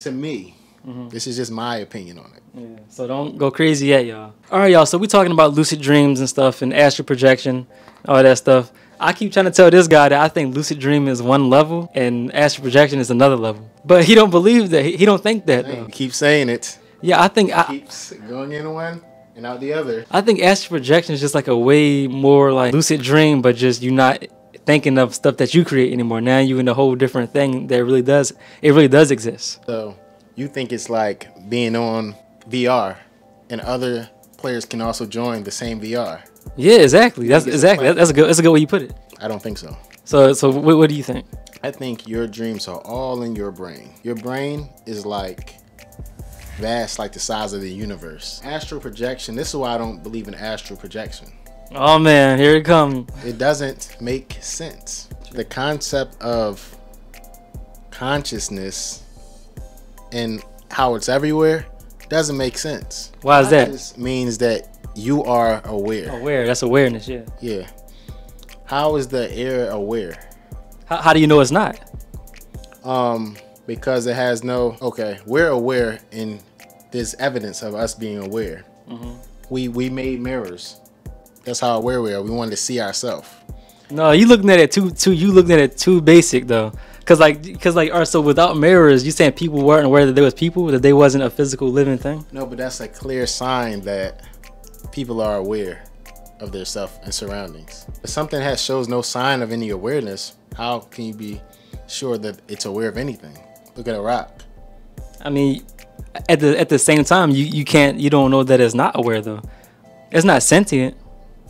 To me, this is just my opinion on it. Yeah, so don't go crazy yet, y'all. All right, y'all. So we talking about lucid dreams and stuff and astral projection, all that stuff. I keep trying to tell this guy that I think lucid dream is one level and astral projection is another level. But he don't believe that. He don't think that. Though. Keep saying it. Yeah, I think keeps going in one and out the other. I think astral projection is just like a way more like lucid dream, but just you not thinking of stuff that you create anymore. Now you in a whole different thing that really does exist. So you think it's like being on VR and other players can also join the same VR? Yeah, exactly. That's a good way you put it. I don't think so. So what do you think? I think your dreams are all in your brain. Your brain is like vast, like the size of the universe. Astral projection, this is why I don't believe in astral projection. Oh man, here it comes. It doesn't make sense. The concept of consciousness and how it's everywhere doesn't make sense. Why is that? Conscious means that you are aware. Aware, that's awareness, yeah. Yeah. How is the air aware? How do you know it's not? Because it has no, okay, we're aware and there's evidence of us being aware. We made mirrors. That's how aware we are. We wanted to see ourselves. No, you looking at it too basic though. Cause like, all right, so without mirrors, you saying people weren't aware that there was people, that they wasn't a physical living thing? No, but that's a clear sign that people are aware of their self and surroundings. If something shows no sign of any awareness, how can you be sure that it's aware of anything? Look at a rock. I mean, at the same time, you don't know that it's not aware though. It's not sentient.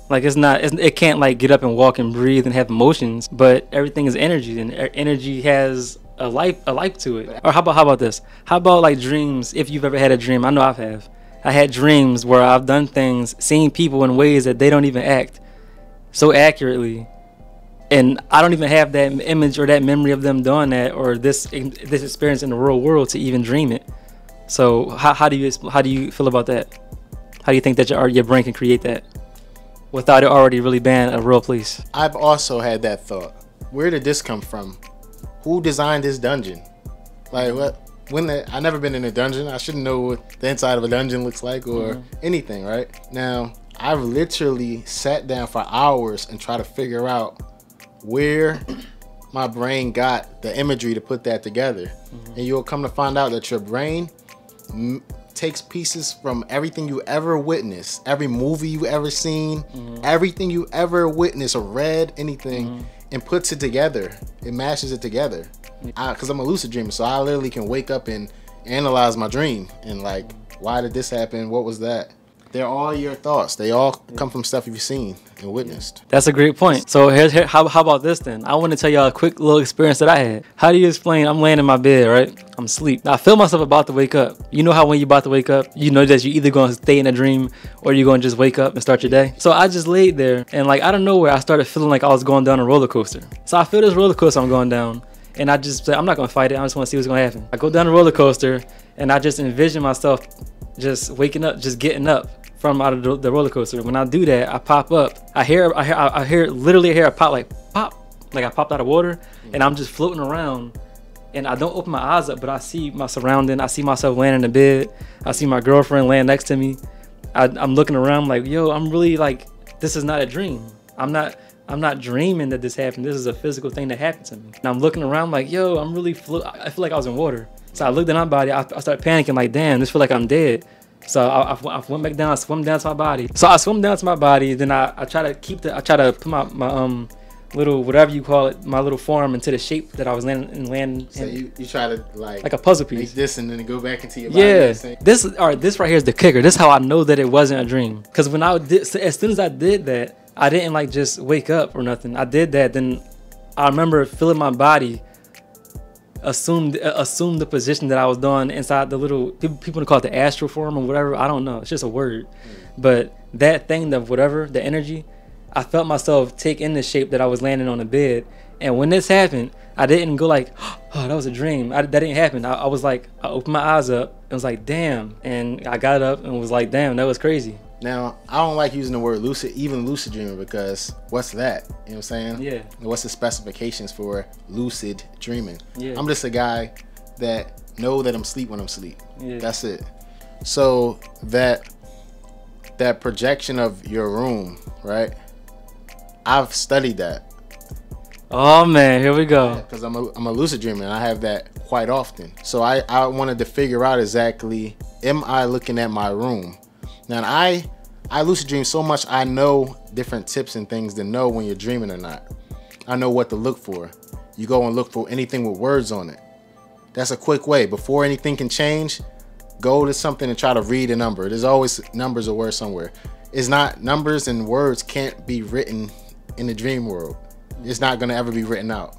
Like it can't like get up and walk and breathe and have emotions, but everything is energy, and energy has a life to it. Or how about this? How about like dreams? If you've ever had a dream, I know I had dreams where I've done things, seen people in ways that they don't even act so accurately, and I don't even have that image or that memory of them doing that or this experience in the real world to even dream it. So how do you feel about that? How do you think that your brain can create that without it already really being a real place? I've also had that thought. Where did this come from? Who designed this dungeon? Like what? I never been in a dungeon. I shouldn't know what the inside of a dungeon looks like or anything, right? Now, I've literally sat down for hours and tried to figure out where my brain got the imagery to put that together. And you'll come to find out that your brain takes pieces from everything you ever witnessed, every movie you ever seen, everything you ever witnessed or read, anything, and puts it together. It mashes it together. Because I'm a lucid dreamer, so I literally can wake up and analyze my dream and like, why did this happen? What was that? They're all your thoughts. They all come from stuff you've seen and witnessed. That's a great point. So how about this then? I want to tell y'all a quick little experience that I had. How do you explain? I'm laying in my bed, right? I'm asleep. Now I feel myself about to wake up. You know how when you're about to wake up, you know that you're either going to stay in a dream or you're going to just wake up and start your day. So I just laid there and like out of nowhere, I started feeling like I was going down a roller coaster. So I feel this roller coaster I'm going down. And I just said, I'm not going to fight it. I just want to see what's going to happen. I go down the roller coaster and I just envision myself just waking up, just getting up from out of the roller coaster. When I do that, I pop up. I literally hear a pop, like I popped out of water, and I'm just floating around. And I don't open my eyes up, but I see my surrounding. I see myself laying in the bed. I see my girlfriend laying next to me. I'm looking around like, yo, I'm really like, this is not a dream. I'm not dreaming that this happened. This is a physical thing that happened to me. And I'm looking around like, yo, I feel like I was in water. So I looked at my body. I started panicking like, damn, this feel like I'm dead. So I went back down. I swam down to my body. So I swam down to my body. Then I try to put my little, whatever you call it, my little form into the shape that I was landing. So you try to like a puzzle piece. Make this and then go back into your body. Yeah. This right here is the kicker. This is how I know that it wasn't a dream. Because as soon as I did that, I didn't like just wake up or nothing. I did that. Then I remember feeling my body assume the position that I was doing inside the little, people call it the astral form or whatever. I don't know. It's just a word. But that thing, of whatever, the energy, I felt myself take in the shape that I was landing on the bed. And when this happened, I didn't go like, oh, that was a dream. That didn't happen. I was like, I opened my eyes up and was like, damn. And I got up and was like, damn, that was crazy. Now, I don't like using the word lucid, even lucid dreaming, because what's that? You know what I'm saying? Yeah. What's the specifications for lucid dreaming? Yeah. I'm just a guy that know that I'm asleep when I'm asleep. Yeah. That's it. So that projection of your room, right? I've studied that. Oh man, here we go. Because I'm a lucid dreamer and I have that quite often. So I wanted to figure out exactly, am I looking at my room? Now I lucid dream so much I know different tips and things to know when you're dreaming or not. I know what to look for. You go and look for anything with words on it. That's a quick way. Before anything can change, go to something and try to read a number. There's always numbers or words somewhere. It's not, numbers and words can't be written in the dream world. It's not gonna ever be written out.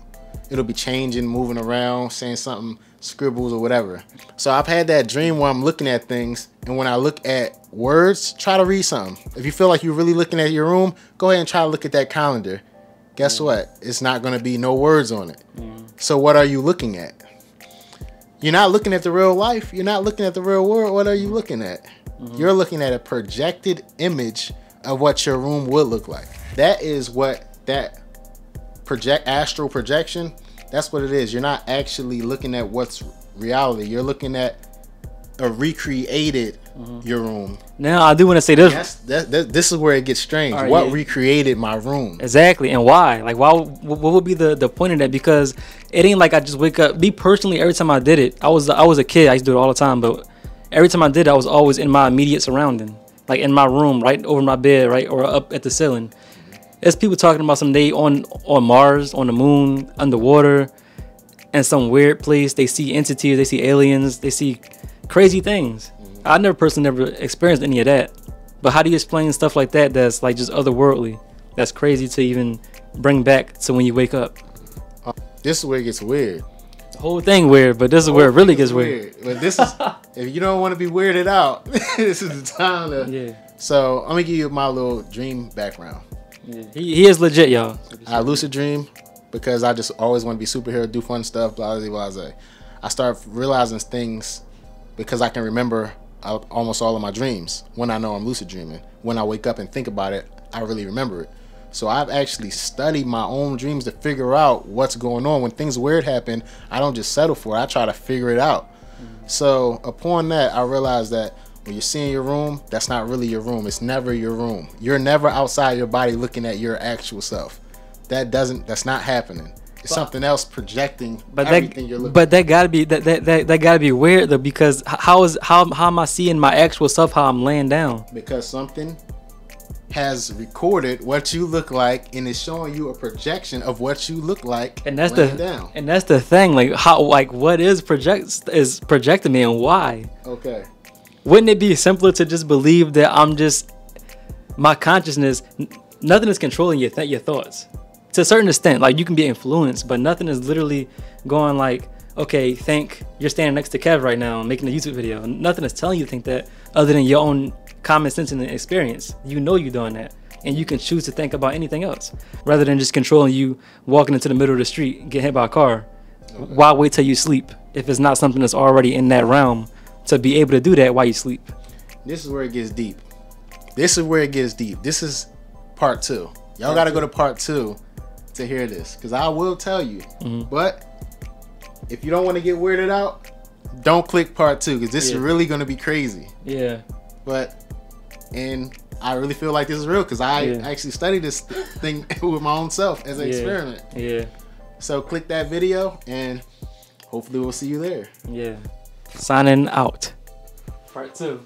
It'll be changing, moving around, saying something, scribbles or whatever. So I've had that dream where I'm looking at things, and when I look at words, try to read something. If you feel like you're really looking at your room, go ahead and try to look at that calendar. Guess what? It's not gonna be no words on it. So what are you looking at? You're not looking at the real life. You're not looking at the real world. What are you looking at? You're looking at a projected image of what your room would look like. That is what that astral projection, that's what it is. You're not actually looking at what's reality. You're looking at a recreated your room. Now I do want to say this. This is where it gets strange. Right, what yeah. recreated my room? Exactly, and why? Like, why? What would be the point of that? Because it ain't like I just wake up. Me personally, every time I did it, I was a kid. I used to do it all the time, but every time I did it, I was always in my immediate surrounding, like in my room, right over my bed, right, or up at the ceiling. There's people talking about some day on Mars, on the moon, underwater, in some weird place. They see entities, they see aliens, they see crazy things. I never experienced any of that. But how do you explain stuff like that that's like just otherworldly? That's crazy to even bring back to when you wake up. This is where it gets weird. The whole thing weird, but this is where it really gets weird. But this is, if you don't want to be weirded out, this is the time to. Yeah. So I'm gonna give you my little dream background. Yeah. He is legit, y'all. I lucid dream because I just always want to be superhero, do fun stuff, blah blah blah. I start realizing things because I can remember almost all of my dreams when I know I'm lucid dreaming. When I wake up and think about it, I really remember it. So I've actually studied my own dreams to figure out what's going on. When things weird happen, I don't just settle for it. I try to figure it out. So upon that, I realized that when you're seeing your room, that's not really your room. It's never your room. You're never outside your body looking at your actual self. That's not happening. It's something else projecting everything you're looking at. But that gotta be weird though, because how am I seeing my actual self how I'm laying down? Because something has recorded what you look like and is showing you a projection of what you look like, and that's laying down. And that's the thing, like what is projecting me and why? Okay. Wouldn't it be simpler to just believe that I'm just my consciousness? Nothing is controlling your thoughts to a certain extent. Like you can be influenced, but nothing is literally going like, okay, think you're standing next to Kev right now making a YouTube video. Nothing is telling you to think that other than your own common sense and experience. You know you're doing that, and you can choose to think about anything else rather than just controlling you walking into the middle of the street and get hit by a car. Okay. Why wait till you sleep if it's not something that's already in that realm to be able to do that while you sleep? This is where it gets deep. This is part 2. Y'all got to go to part 2 to hear this, because I will tell you. But if you don't want to get weirded out, don't click part 2, because this is really going to be crazy. Yeah. And I really feel like this is real because I actually studied this thing with my own self as an experiment. Yeah. So click that video and hopefully we'll see you there. Yeah. Signing out. Part 2.